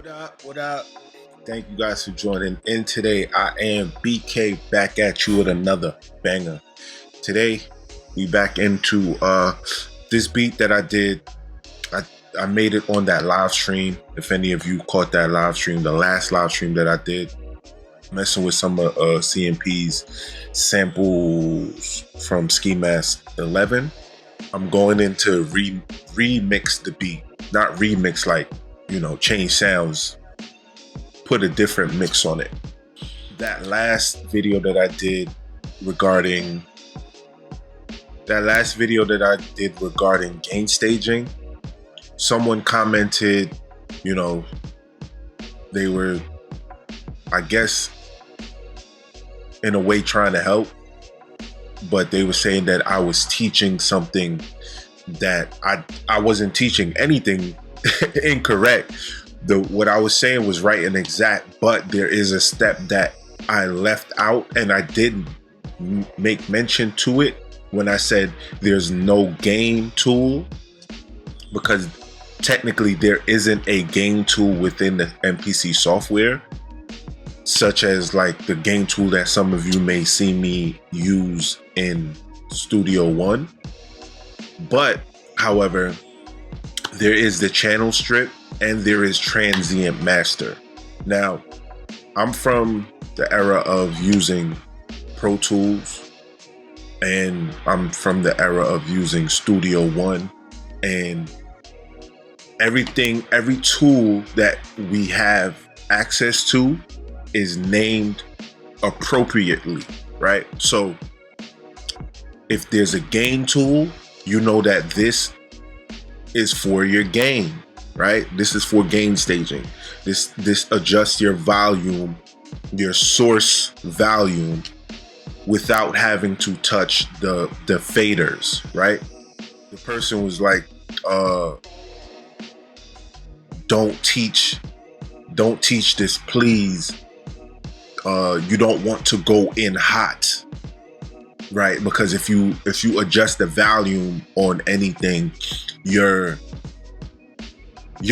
What up? What up? Thank you guys for joining in today. I am BK back at you with another banger. Today, we back into this beat that I did. I made it on that live stream. If any of you caught that live stream, the last live stream that I did, messing with some of CMP's samples from Skimasks 11. I'm going in to remix the beat. Not remix like, change sounds, put a different mix on it. That last video that I did regarding gain staging, someone commented, they were, I guess, in a way trying to help, but they were saying that I was teaching something that I wasn't teaching anything incorrect. What I was saying was right and exact, but there is a step that I left out, and I didn't make mention to it when I said there's no gain tool, because technically there isn't a gain tool within the MPC software, such as like the gain tool that some of you may see me use in Studio One. But however, there is the channel strip and there is Transient Master. Now, I'm from the era of using Pro Tools, and I'm from the era of using Studio One, and every tool that we have access to is named appropriately, right? So if there's a gain tool, you know that this is for your gain, right? This is for gain staging. This adjusts your volume, your source volume, without having to touch the faders, right? The person was like, don't teach this, please. You don't want to go in hot, right? Because if you adjust the volume on anything, you're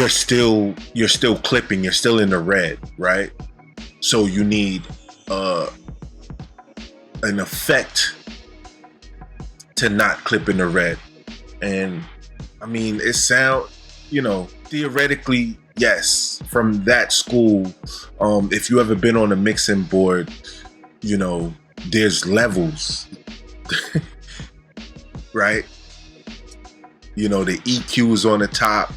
still clipping, you're still in the red, right? So you need an effect to not clip in the red. And I mean, it sound, theoretically, yes, from that school. If you ever been on a mixing board, there's levels, right? The EQ's on the top,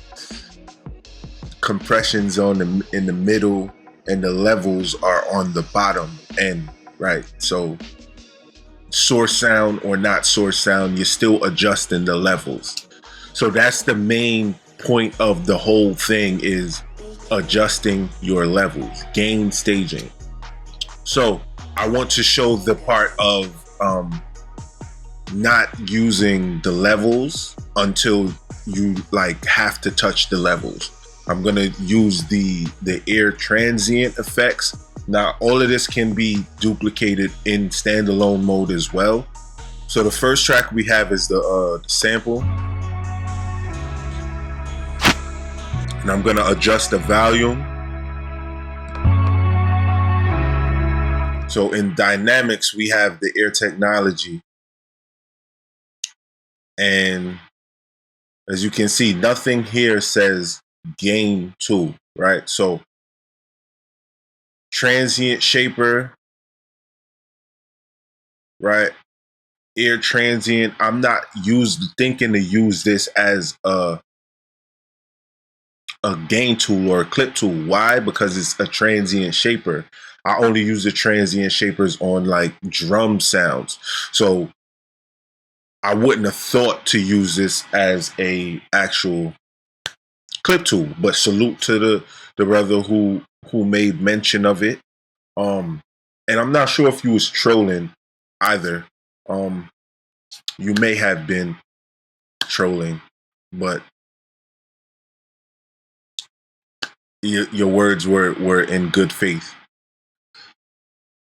compression's in the middle, and the levels are on the bottom end, right? So source sound or not source sound, you're still adjusting the levels. So that's the main point of the whole thing, is adjusting your levels, gain staging. So I want to show the part of not using the levels until you have to touch the levels. I'm gonna use the air transient effects. Now all of this can be duplicated in standalone mode as well. So the first track we have is the sample, and I'm gonna adjust the volume. So in dynamics, we have the air technology, and as you can see, nothing here says gain tool, right? So transient shaper, right? Air transient. I'm not thinking to use this as a gain tool or a clip tool. Why? Because it's a transient shaper. I only use the transient shapers on drum sounds. So I wouldn't have thought to use this as a actual clip tool, but salute to the brother who made mention of it. And I'm not sure if you was trolling either. You may have been trolling, but your words were in good faith.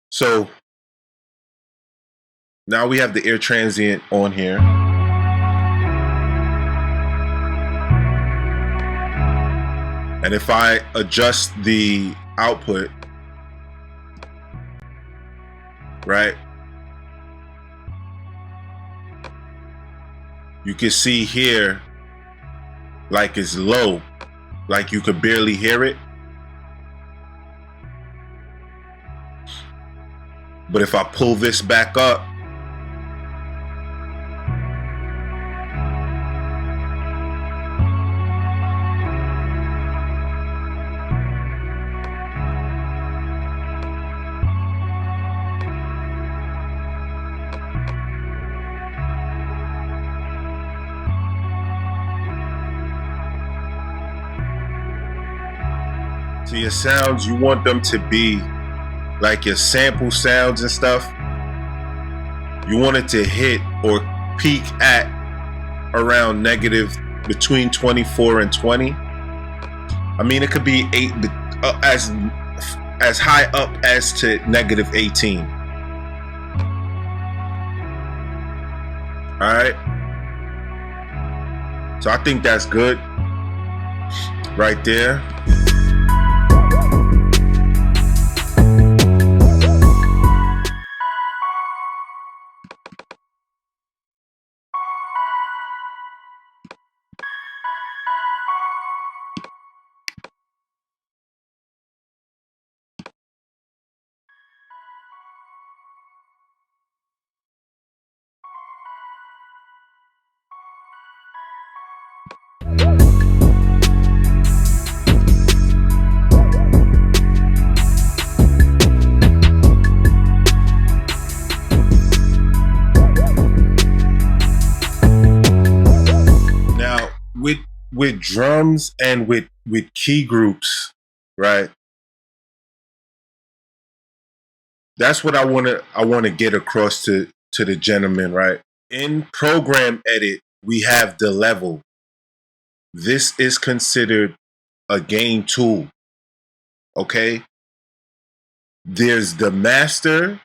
So now we have the air transient on here. And if I adjust the output, right, you can see here, like it's low, like you could barely hear it. But if I pull this back up, so your sounds, you want them to be like your sample sounds and stuff. You want it to hit or peak at around negative between 24 and 20. I mean, it could be as high up as to negative 18. All right. So I think that's good right there. With drums and with key groups, right? That's what I want to get across to the gentleman, right? In program edit, we have the level. This is considered a gain tool. Okay? There's the master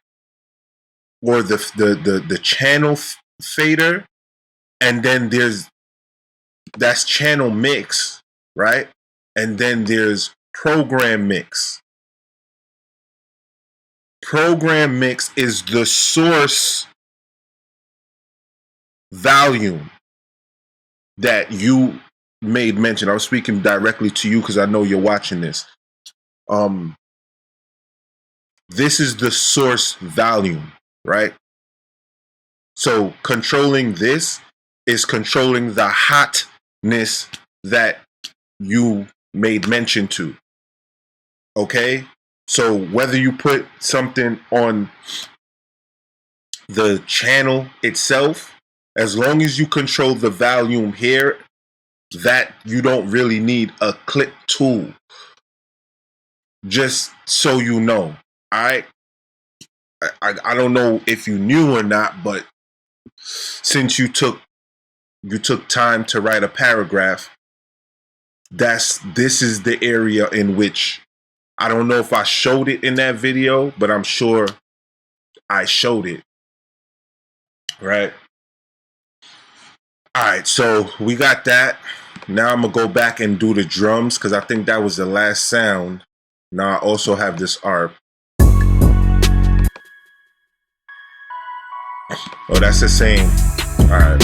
or the channel fader, and then that's channel mix, right? And then there's program mix. Program mix is the source volume that you made mention. I was speaking directly to you because I know you're watching this. This is the source volume, right? So controlling this is controlling the hotness that you made mention to. Okay? So whether you put something on the channel itself, as long as you control the volume here, that you don't really need a click tool. Just so you know. All right? I don't know if you knew or not, but since you took time to write a paragraph, this is the area in which, I don't know if I showed it in that video, but I'm sure I showed it. Right? All right, so we got that. Now I'm gonna go back and do the drums because I think that was the last sound. Now I also have this ARP. Oh, that's the same. All right.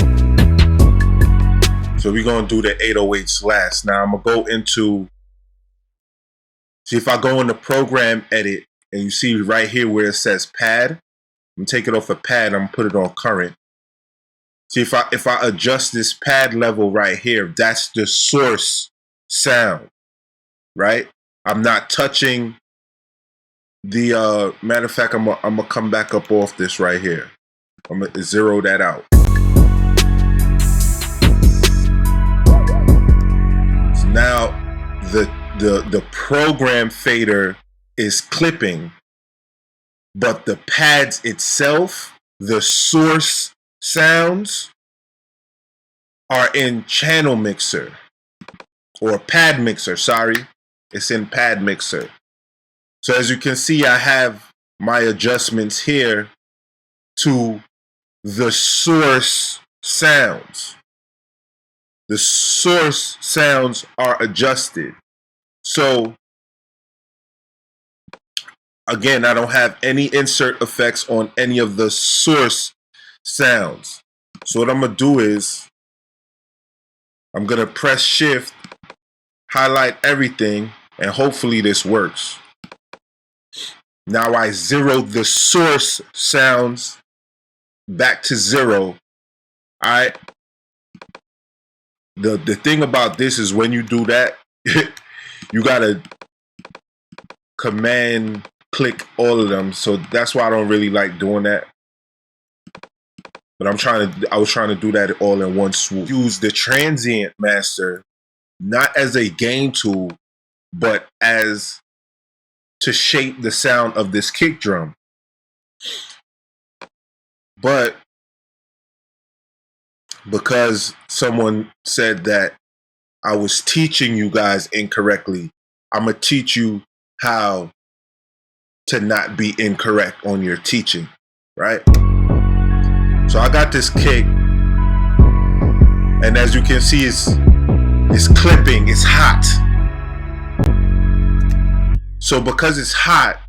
So we're gonna do the 808s last. Now I'm gonna go into, see if I go into program edit and you see right here where it says pad, I'm gonna take it off of pad, I'm gonna put it on current. See if I adjust this pad level right here, that's the source sound, right? I'm not touching the matter of fact, I'm gonna come back up off this right here. I'm gonna zero that out. So now the program fader is clipping, but the pads itself, the source sounds, are in channel mixer or pad mixer. Sorry, it's in pad mixer. So as you can see, I have my adjustments here to the source sounds. The source sounds are adjusted. So again, I don't have any insert effects on any of the source sounds. So what I'm gonna do is I'm gonna press shift, highlight everything, and hopefully this works. Now I zeroed the source sounds back to 0. I the thing about this is when you do that, you gotta command click all of them. So that's why I don't really like doing that. But I was trying to do that all in one swoop. Use the Transient Master not as a gain tool, but as to shape the sound of this kick drum. But because someone said that I was teaching you guys incorrectly, I'm gonna teach you how to not be incorrect on your teaching, right? So I got this kick, and as you can see, it's clipping, it's hot. So because it's hot,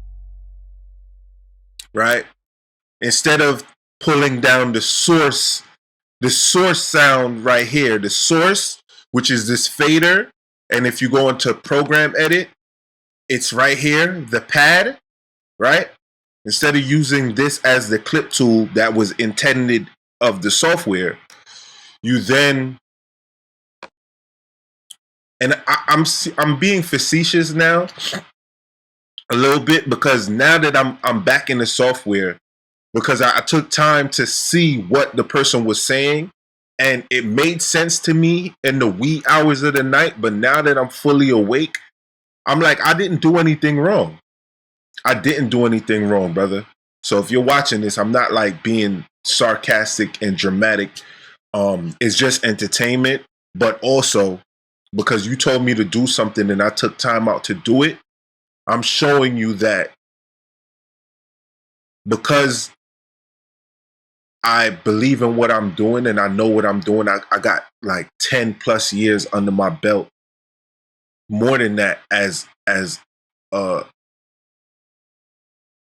right, instead of pulling down the source sound right here, the source, which is this fader, and if you go into program edit, it's right here, the pad, right? Instead of using this as the clip tool that was intended of the software, you then, and I'm being facetious now a little bit, because now that I'm back in the software, because I took time to see what the person was saying, and it made sense to me in the wee hours of the night. But now that I'm fully awake, I'm like, I didn't do anything wrong. I didn't do anything wrong, brother. So if you're watching this, I'm not like being sarcastic and dramatic. It's just entertainment, but also because you told me to do something and I took time out to do it, I'm showing you that because I believe in what I'm doing and I know what I'm doing. I got like 10 plus years under my belt. More than that, as a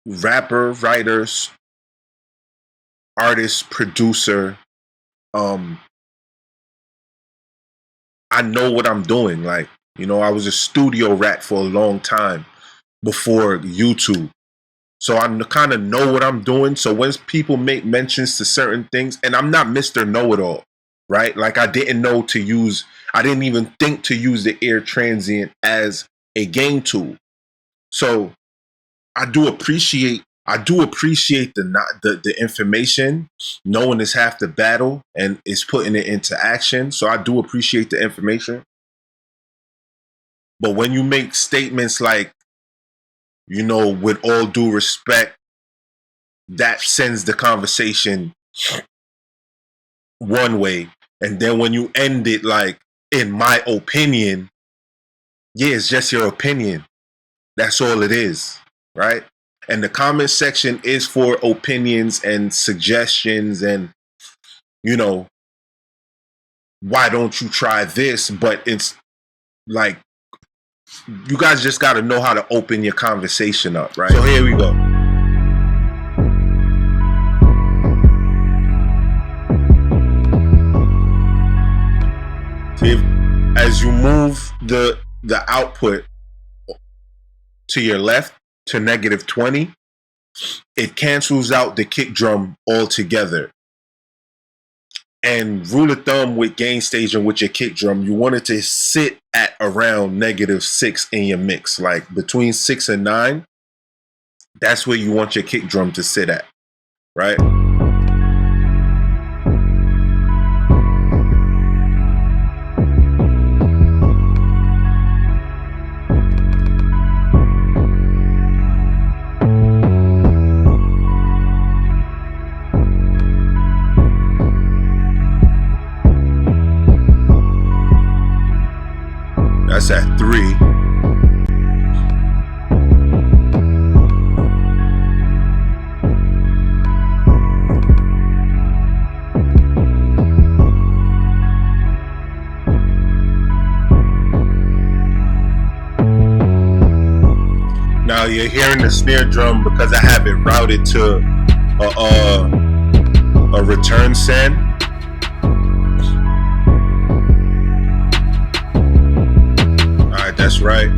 rapper, writer, artist, producer. I know what I'm doing. Like, you know, I was a studio rat for a long time before YouTube. So I kind of know what I'm doing. So when people make mentions to certain things, and I'm not Mr. Know-It-All, right? Like I didn't even think to use the Air Transient as a gain tool. So I do appreciate the information. Knowing is half the battle, and it's putting it into action. So I do appreciate the information. But when you make statements like, you know, with all due respect, that sends the conversation one way. And then when you end it like, in my opinion, yeah, it's just your opinion. That's all it is, right? And the comment section is for opinions and suggestions and, you know, why don't you try this? But it's like, you guys just got to know how to open your conversation up, right? So here we go. As you move the output to your left to -20, it cancels out the kick drum altogether. And rule of thumb with gain staging with your kick drum, you want it to sit at around -6 in your mix, like between 6 and 9. That's where you want your kick drum to sit at, right? That's at 3. you're hearing the snare drum because I have it routed to a return send. All right, that's right.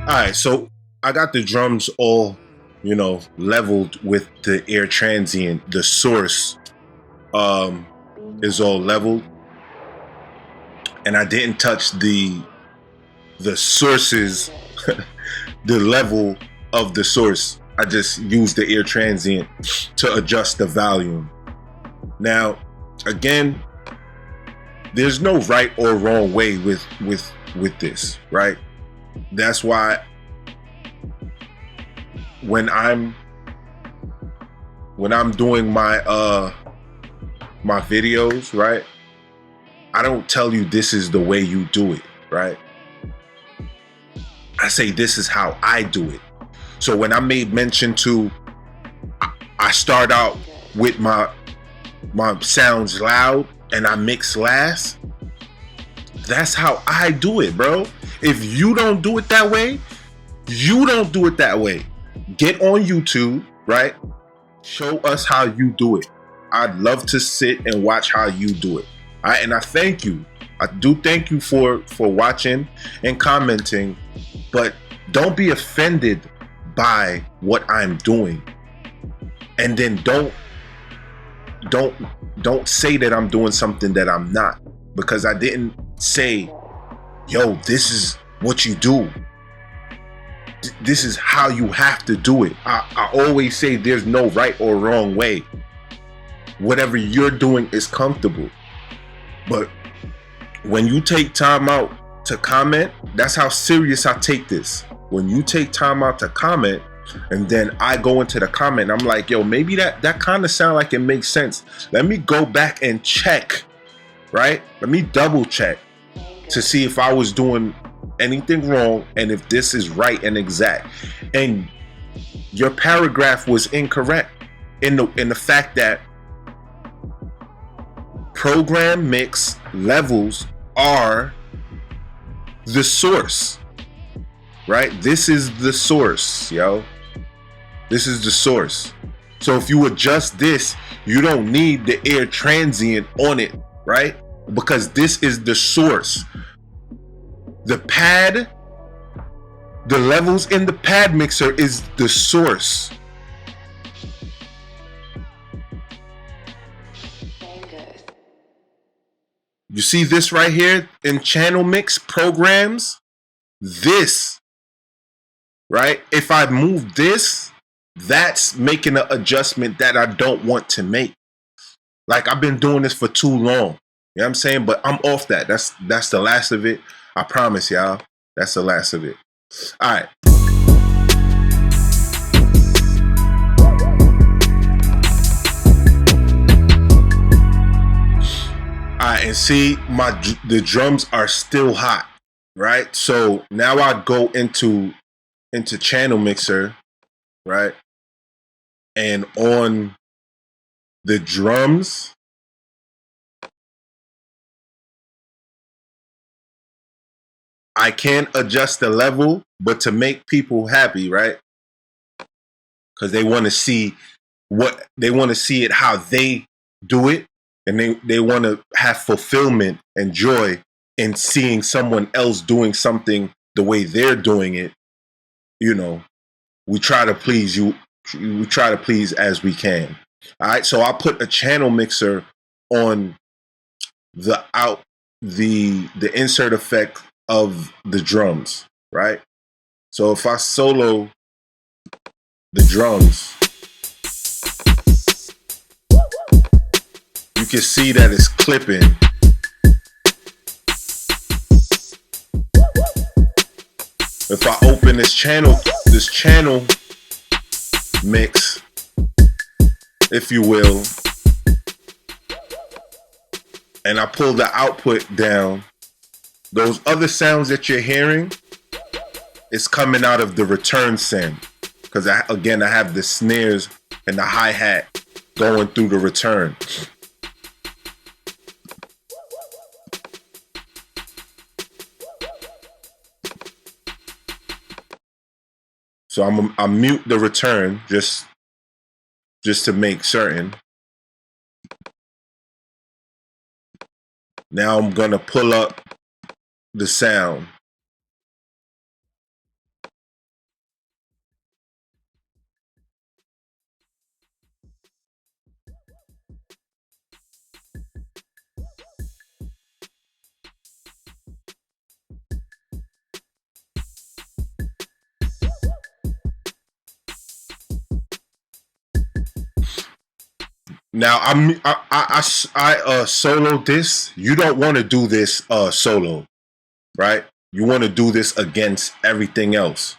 Alright, so I got the drums all, leveled with the air transient. The source is all leveled. And I didn't touch the sources, the level of the source. I just used the air transient to adjust the volume. Now, again, there's no right or wrong way with this, right? That's why when I'm doing my my videos, right, I don't tell you this is the way you do it, right? I say this is how I do it. So when I made mention to, I start out with my sounds loud and I mix last. That's how I do it, bro. If you don't do it that way, you don't do it that way. Get on YouTube, right? Show us how you do it. I'd love to sit and watch how you do it. All right, and I thank you. I do thank you for watching and commenting, but don't be offended by what I'm doing. And then don't say that I'm doing something that I'm not, because I didn't say, yo, this is what you do. This is how you have to do it. I always say there's no right or wrong way. Whatever you're doing is comfortable. But when you take time out to comment, that's how serious I take this. When you take time out to comment, and then I go into the comment, I'm like, yo, maybe that kind of sound like it makes sense. Let me go back and check, right? Let me double check to see if I was doing anything wrong and if this is right and exact. And your paragraph was incorrect in the fact that program mix levels are the source, right? This is the source, yo. This is the source. So if you adjust this, you don't need the air transient on it, right? Because this is the source. The pad, the levels in the pad mixer is the source. You see this right here in channel mix programs? This, right? If I move this, that's making an adjustment that I don't want to make. Like, I've been doing this for too long. You know what I'm saying? But I'm off that. That's the last of it. I promise y'all. That's the last of it. All right. Alright, and see, the drums are still hot, right? So now I go into channel mixer, right? And on the drums, I can't adjust the level, but to make people happy, right? Because they want to see it how they do it. And they want to have fulfillment and joy in seeing someone else doing something the way they're doing it, you know, we try to please you. We try to please as we can. All right. So I put a channel mixer on the insert effect of the drums, right? So if I solo the drums, you can see that it's clipping. If I open this channel mix, if you will, and I pull the output down, those other sounds that you're hearing is coming out of the return send. Because I have the snares and the hi-hat going through the return. So I mute the return just to make certain. Now I'm gonna pull up the sound. Now I solo this. You don't want to do this solo, right? You want to do this against everything else.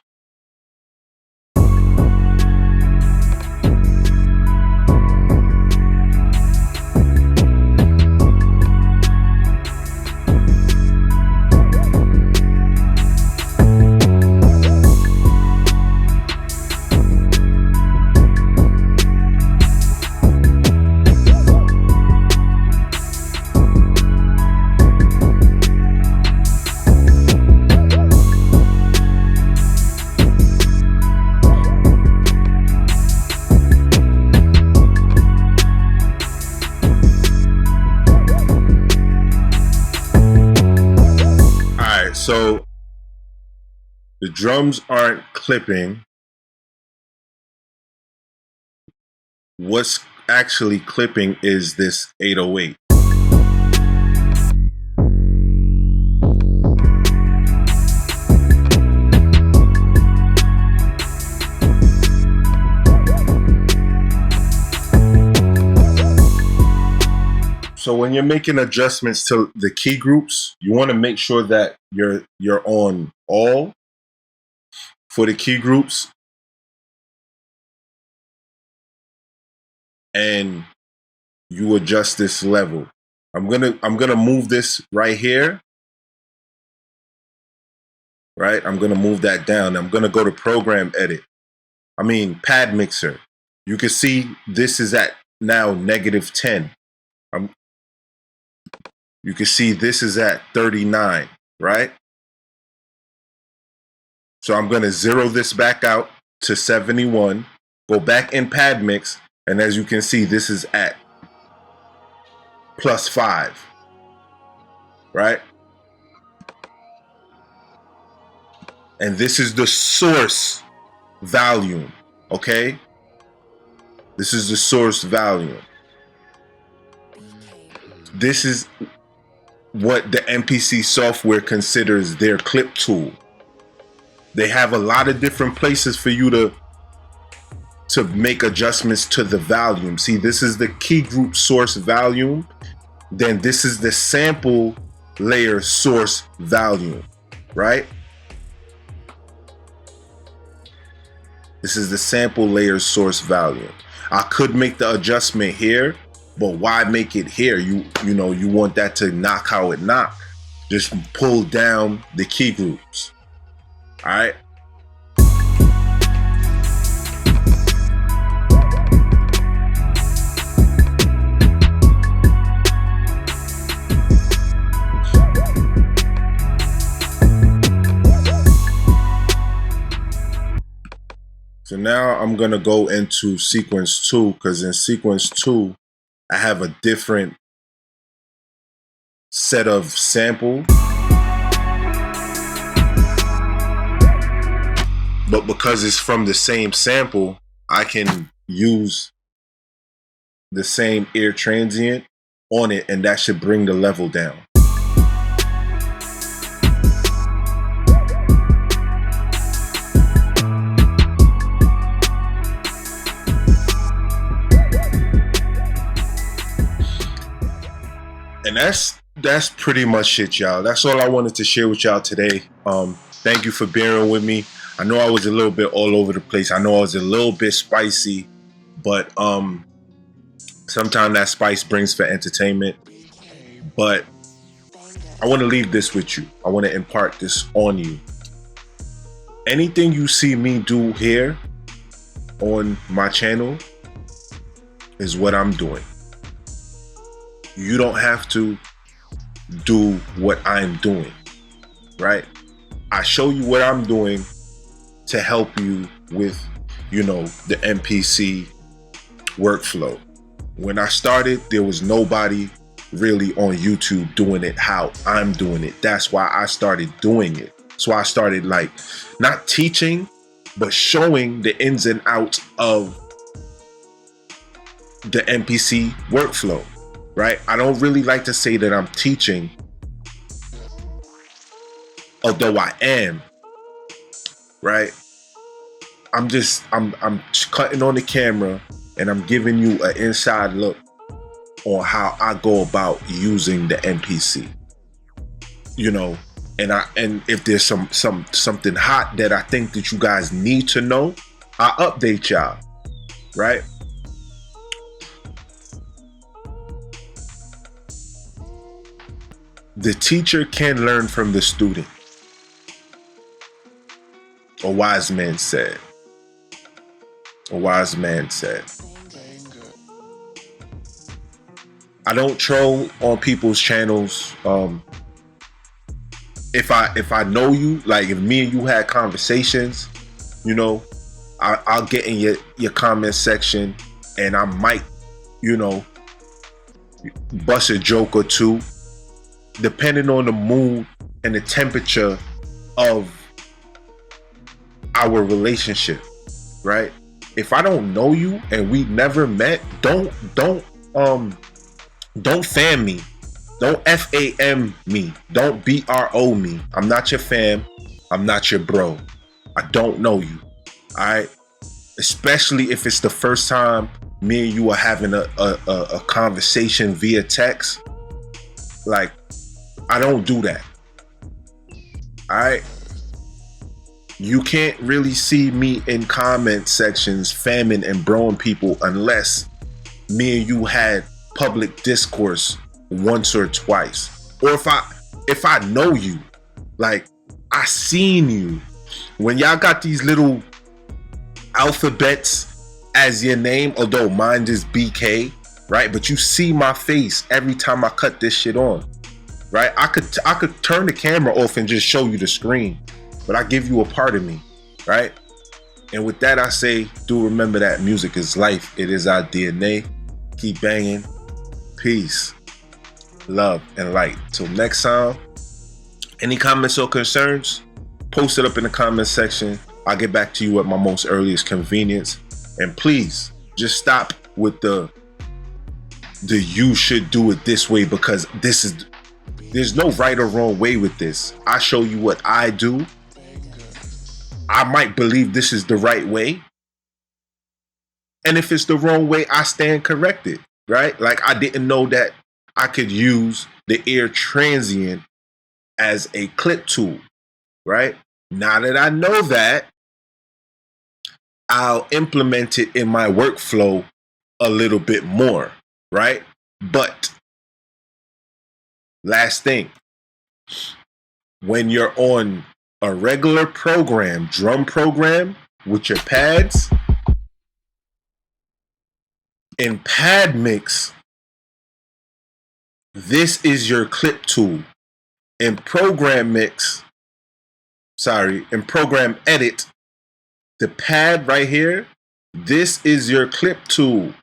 So the drums aren't clipping. What's actually clipping is this 808. So when you're making adjustments to the key groups, you want to make sure that you're on all for the key groups, and you adjust this level. I'm gonna move this right here. Right? I'm gonna move that down. I'm gonna go to program edit. Pad mixer. You can see this is at now -10. You can see this is at 39, right? So I'm gonna zero this back out to 71, go back in pad mix, and as you can see, this is at +5, right? And this is the source volume, okay? This is the source volume. This is what the MPC software considers their clip tool. They have a lot of different places for you to make adjustments to the volume. See, this is the key group source volume. Then this is the sample layer source volume, right? This is the sample layer source volume. I could make the adjustment here, but why make it here? You want that to knock how it knock. Just pull down the key groups. All right. So now I'm gonna go into sequence 2, because in sequence 2, I have a different set of sample. but because it's from the same sample, I can use the same ear transient on it, and that should bring the level down. And that's pretty much it, y'all. That's all I wanted to share with y'all today. Thank you for bearing with me. I know I was a little bit all over the place. I know I was a little bit spicy, but sometimes that spice brings for entertainment. But I want to leave this with you. I want to impart this on you. Anything you see me do here on my channel is what I'm doing. You don't have to do what I'm doing, right? I show you what I'm doing to help you with, the MPC workflow. When I started, there was nobody really on YouTube doing it how I'm doing it. That's why I started doing it. So I started not teaching, but showing the ins and outs of the MPC workflow. Right? I don't really like to say that I'm teaching, although I am, right? I'm cutting on the camera and I'm giving you an inside look on how I go about using the MPC. And if there's something hot that I think that you guys need to know, I update y'all, right? The teacher can learn from the student. A wise man said. I don't troll on people's channels. If I know you, if me and you had conversations, I'll get in your comment section and I might, bust a joke or two, depending on the mood and the temperature of our relationship, right? If I don't know you and we never met, don't fam me. Don't FAM me. Don't BRO me. I'm not your fam. I'm not your bro. I don't know you. All right? Especially if it's the first time me and you are having a conversation via text. I don't do that. All right? You can't really see me in comment sections famming and broing people unless me and you had public discourse once or twice. Or if I know you, I seen you. When y'all got these little alphabets as your name, although mine is BK, right? But you see my face every time I cut this shit on. Right? I could turn the camera off and just show you the screen, but I give you a part of me, right? And with that, I say, do remember that music is life. It is our DNA. Keep banging. Peace, love, and light. Till next time, any comments or concerns, post it up in the comment section. I'll get back to you at my most earliest convenience. And please, just stop with the you should do it this way, because there's no right or wrong way with this. I show you what I do. I might believe this is the right way. And if it's the wrong way, I stand corrected, right? I didn't know that I could use the ear transient as a clip tool, right? Now that I know that, I'll implement it in my workflow a little bit more, right? But last thing, when you're on a regular program, drum program with your pads, in pad mix, this is your clip tool. In program edit, the pad right here, this is your clip tool.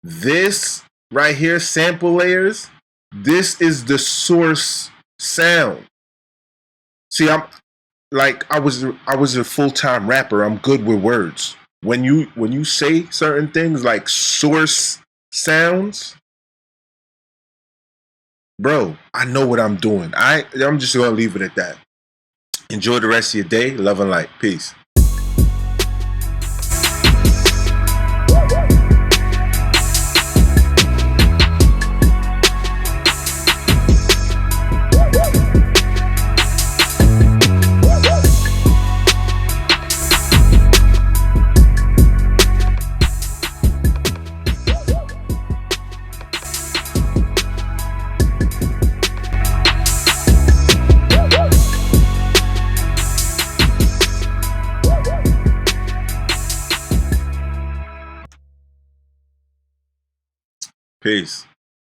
This right here, sample layers, this is the source sound. See, like I was a full-time rapper. I'm good with words. When you say certain things like source sounds, bro, I know what I'm doing. I'm just gonna leave it at that. Enjoy the rest of your day. Love and light. Peace. Peace.